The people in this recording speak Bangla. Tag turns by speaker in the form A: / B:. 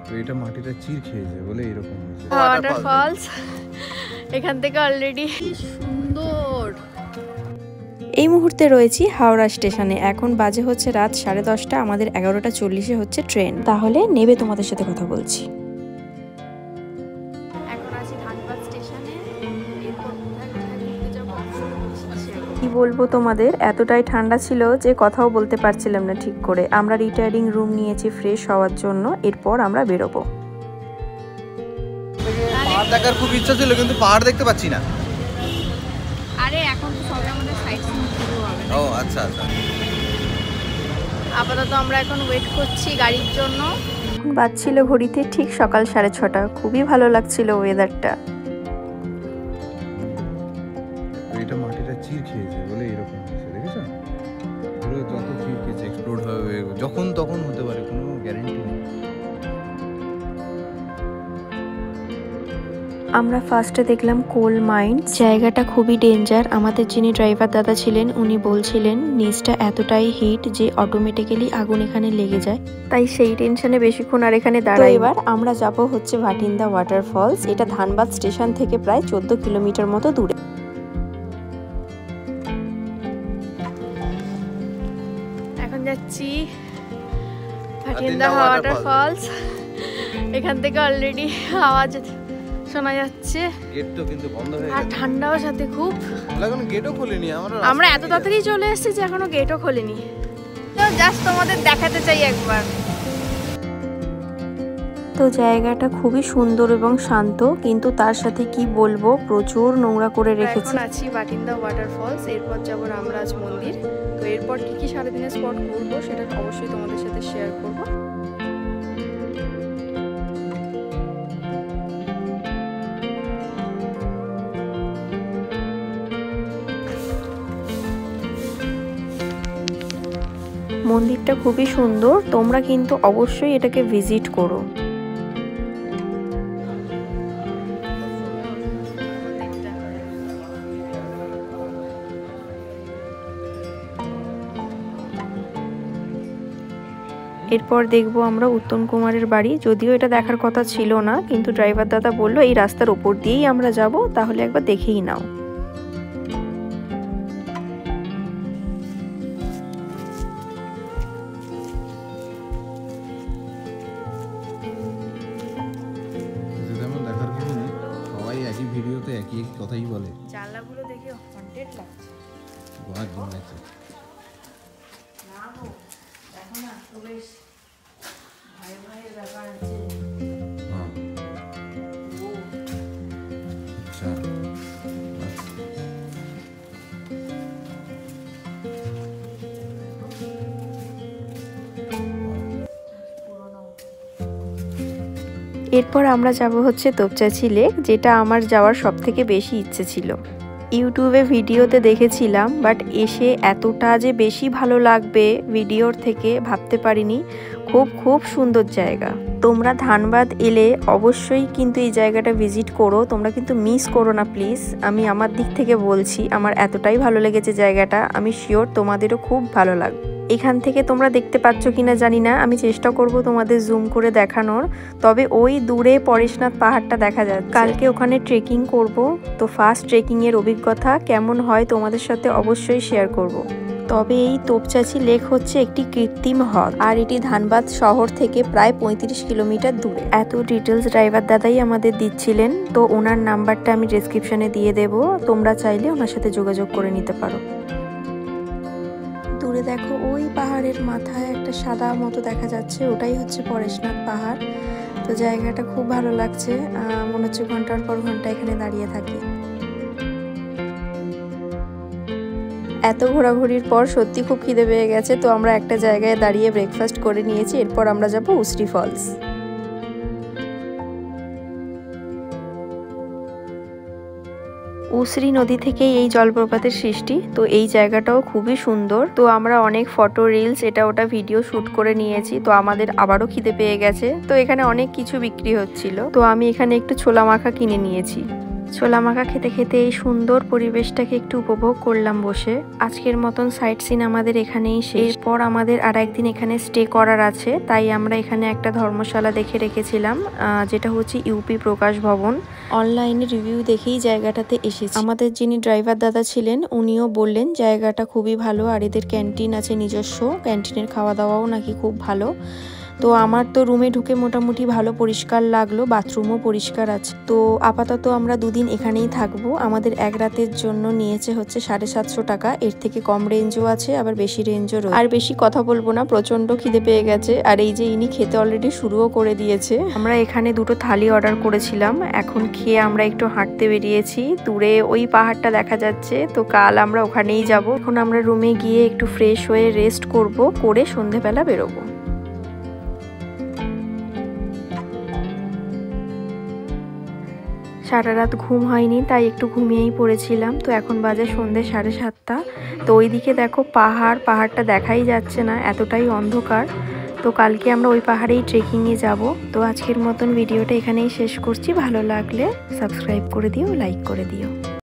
A: তো এটা মাটিটা চির খেয়েছে বলে এরকম হয়েছে।
B: ওয়াটারফলস এখান থেকে অলরেডি সুন্দর।
C: এই মুহূর্তে রয়েছি হাওড়া স্টেশনে। এখন বাজে হচ্ছে রাত 10:30। আমাদের 11:40-এ হচ্ছে ট্রেন। তাহলে নেবে তোমাদের সাথে কথা বলছি।
B: এখন আছি ধানবাদ স্টেশনে। এরপর কোথায় কোথায় ঘুরতে যাবো
C: কি বলবো তোমাদের, এতটাই ঠান্ডা ছিল যে কথাও বলতে পারছিলাম না ঠিক করে। আমরা রিটায়ারিং রুম নিয়েছি ফ্রেশ হওয়ার জন্য। এরপর আমরা বেরোবো।
A: পাহাড় দেখার খুব ইচ্ছা ছিল কিন্তু পাহাড় দেখতে পাচ্ছি না।
B: আরে এখন তো সবাই আমাদের সাইড সিন শুরু হবে।
A: ও আচ্ছা আচ্ছা।
B: আপাতত আমরা এখন ওয়েট করছি গাড়ির জন্য।
C: বাজছিল ঘড়িতে ঠিক সকাল 6:30। খুবই ভালো লাগছিল ওয়েদারটা।
A: এটা মাটিটা চির খেয়েছে বলে এরকম হয়েছে, দেখেছো? পুরো যত চির খেয়েছে এক্সপ্লোড হবে, যখন তখন হতে পারে, কোনো গ্যারেন্টি নেই।
C: আমরা ফার্স্টে দেখলাম কোল মাইন। জায়গাটা খুবই ডেঞ্জার। আমাদের যিনি ড্রাইভার দাদা ছিলেন উনি বলছিলেন নিচটা এতটাই হিট যে অটোমেটিক্যালি আগুন এখানে লেগে যায়, তাই সেই টেনশনে বেশিক্ষণ আর এখানে দাঁড়াই। এবার আমরা যাব হচ্ছে ভাটিন্দা ওয়াটারফলস। এটা ধানবাদ স্টেশন থেকে প্রায় 14 কিলোমিটার মতো দূরে।
B: এখন যাচ্ছি ভাটিন্দা ওয়াটারফলস। এখান থেকে অলরেডি আওয়াজ শোনা যাচ্ছে।
A: গেট তো কিন্তু বন্ধ হয়ে গেছে
B: আর ঠান্ডাও সাথে খুব।
A: এখন গেটও খুলেনি।
B: আমরা এত তাড়াতাড়ি চলে এসেছি যে এখনো গেটও খোলেনি। তো জাস্ট তোমাদের দেখাতে চাই একবার।
C: তো জায়গাটা খুবই সুন্দর এবং শান্ত, কিন্তু তার সাথে কি বলবো প্রচুর নোংরা করে রেখেছে।
B: এখন আছি ভাটিন্দা ওয়াটারফলস। এরপর যাবো রামরাজ মন্দির। তো এরপর কি কি সারাদিনের স্পট ঘুরবো সেটা অবশ্যই তোমাদের সাথে শেয়ার করবো।
C: মন্দিরটা খুবই সুন্দর, তোমরা কিন্তু অবশ্যই এটাকে ভিজিট করো। এরপর দেখবো আমরা উত্তম কুমারের বাড়ি। যদিও এটা দেখার কথা ছিল না, কিন্তু ড্রাইভার দাদা বললো এই রাস্তার উপর দিয়েই আমরা যাব, তাহলে একবার দেখেই নাও।
A: দেখার কিছু নেই, সবাই একই ভিডিওতে একই কথাই বলে।
B: জানলাগুলো দেখে হন্টেড লাগছে।
A: ঘোড়ার ডিম লাগছে।
B: না গো, দেখো না বেশ ভয় ভয়ের ব্যাপার আছে।
A: হ্যাঁ আচ্ছা।
C: এরপর আমরা যাব হচ্ছে তোপচাঁচি লেক, যেটা আমার যাওয়ার সব থেকে বেশি ইচ্ছে ছিল। ইউটিউবে ভিডিওতে দেখেছিলাম, বাট এসে এতটা যে বেশি ভালো লাগবে ভিডিওর থেকে ভাবতে পারিনি। খুব খুব সুন্দর জায়গা। তোমরা ধানবাদ এলে অবশ্যই কিন্তু এই জায়গাটা ভিজিট করো। তোমরা কিন্তু মিস করো না প্লিজ। আমি আমার দিক থেকে বলছি, আমার এতটাই ভালো লেগেছে জায়গাটা, আমি শিওর তোমাদেরও খুব ভালো লাগবে। এখান থেকে তোমরা দেখতে পাচ্ছ কিনা জানি না, আমি চেষ্টা করব তোমাদের জুম করে দেখানোর। তবে ওই দূরে পরেশনাথ পাহাড়টা দেখা যাচ্ছে। কালকে ওখানে ট্রেকিং করব, তো ফার্স্ট ট্রেকিং এর অভিজ্ঞতা কেমন হয় তোমাদের সাথে অবশ্যই শেয়ার করব। তবে এই তোপচাঁচি লেক হচ্ছে একটি কৃত্রিম হ্রদ, আর এটি ধানবাদ শহর থেকে প্রায় 35 কিলোমিটার দূরে। এত ডিটেলস ড্রাইভার দাদাই আমাদের দিচ্ছিলেন, তো ওনার নাম্বারটা আমি ডেসক্রিপশনে দিয়ে দেব, তোমরা চাইলে ওনার সাথে যোগাযোগ করে নিতে পারো। দূরে দেখো ওই পাহাড়ের মাথায় একটা সাদা মতো দেখা যাচ্ছে, ওটাই হচ্ছে পরেশনাথ পাহাড়। তো জায়গাটা খুব ভালো লাগছে, মনে হচ্ছে ঘন্টার পর ঘন্টা এখানে দাঁড়িয়ে থাকি। এত ঘোরাঘুরির পর সত্যি খুব খিদে পেয়ে গেছে, তো আমরা একটা জায়গায় দাঁড়িয়ে ব্রেকফাস্ট করে নিয়েছি। এরপর আমরা যাব উসরি ফলস। উসরি নদী থেকে এই জলপ্রপাতের সৃষ্টি। তো এই জায়গাটাও খুবই সুন্দর। তো আমরা অনেক ফটো, রিলস, এটা ওটা ভিডিও শুট করে নিয়েছি। তো আমাদের আবারও খিদে পেয়ে গেছে। তো এখানে অনেক কিছু বিক্রি হচ্ছিল, তো আমি এখানে একটু ছোলা মাখা কিনে নিয়েছি। ছোলা মাখা খেতে খেতে এই সুন্দর পরিবেশটাকে একটু উপভোগ করলাম বসে। আজকের মতন সাইট সিন আমাদের এখানেই শেষ। এরপর আমাদের আর একদিন এখানে স্টে করার আছে, তাই আমরা এখানে একটা ধর্মশালা দেখে রেখেছিলাম, যেটা হচ্ছে ইউপি প্রকাশ ভবন। অনলাইনে রিভিউ দেখেই জায়গাটাতে এসেছি। আমাদের যিনি ড্রাইভার দাদা ছিলেন উনিও বললেন জায়গাটা খুবই ভালো, আর এদের ক্যান্টিন আছে নিজস্ব, ক্যান্টিনের খাওয়া দাওয়াও নাকি খুব ভালো। তো আমার তো রুমে ঢুকে মোটামুটি ভালো পরিষ্কার লাগলো, বাথরুমও পরিষ্কার আছে। তো আপাতত আমরা দুদিন এখানেই থাকবো। আমাদের এক রাতের জন্য নিয়েছে হচ্ছে 750 টাকা। এর থেকে কম রেঞ্জও আছে, আবার বেশি রেঞ্জও রয়েছে। আর বেশি কথা বলবো না, প্রচন্ড খিদে পেয়ে গেছে। আর এই যে ইনি খেতে অলরেডি শুরুও করে দিয়েছে। আমরা এখানে 2টো থালি অর্ডার করেছিলাম, এখন খেয়ে আমরা একটু হাঁটতে বেরিয়েছি। দূরে ওই পাহাড়টা দেখা যাচ্ছে, তো কাল আমরা ওখানেই যাব। এখন আমরা রুমে গিয়ে একটু ফ্রেশ হয়ে রেস্ট করব, করে সন্ধেবেলা বেরোবো। সারা রাত ঘুম হয়নি, তাই একটু ঘুমিয়েই পড়েছিলাম। তো এখন বাজে সন্ধ্যে 7:30। তো ওইদিকে দেখো পাহাড়টা দেখাই যাচ্ছে না, এতটাই অন্ধকার। তো কালকে আমরা ওই পাহাড়েই ট্রেকিংয়ে যাব। তো আজকের মতন ভিডিওটা এখানেই শেষ করছি। ভালো লাগলে সাবস্ক্রাইব করে দিও, লাইক করে দিও।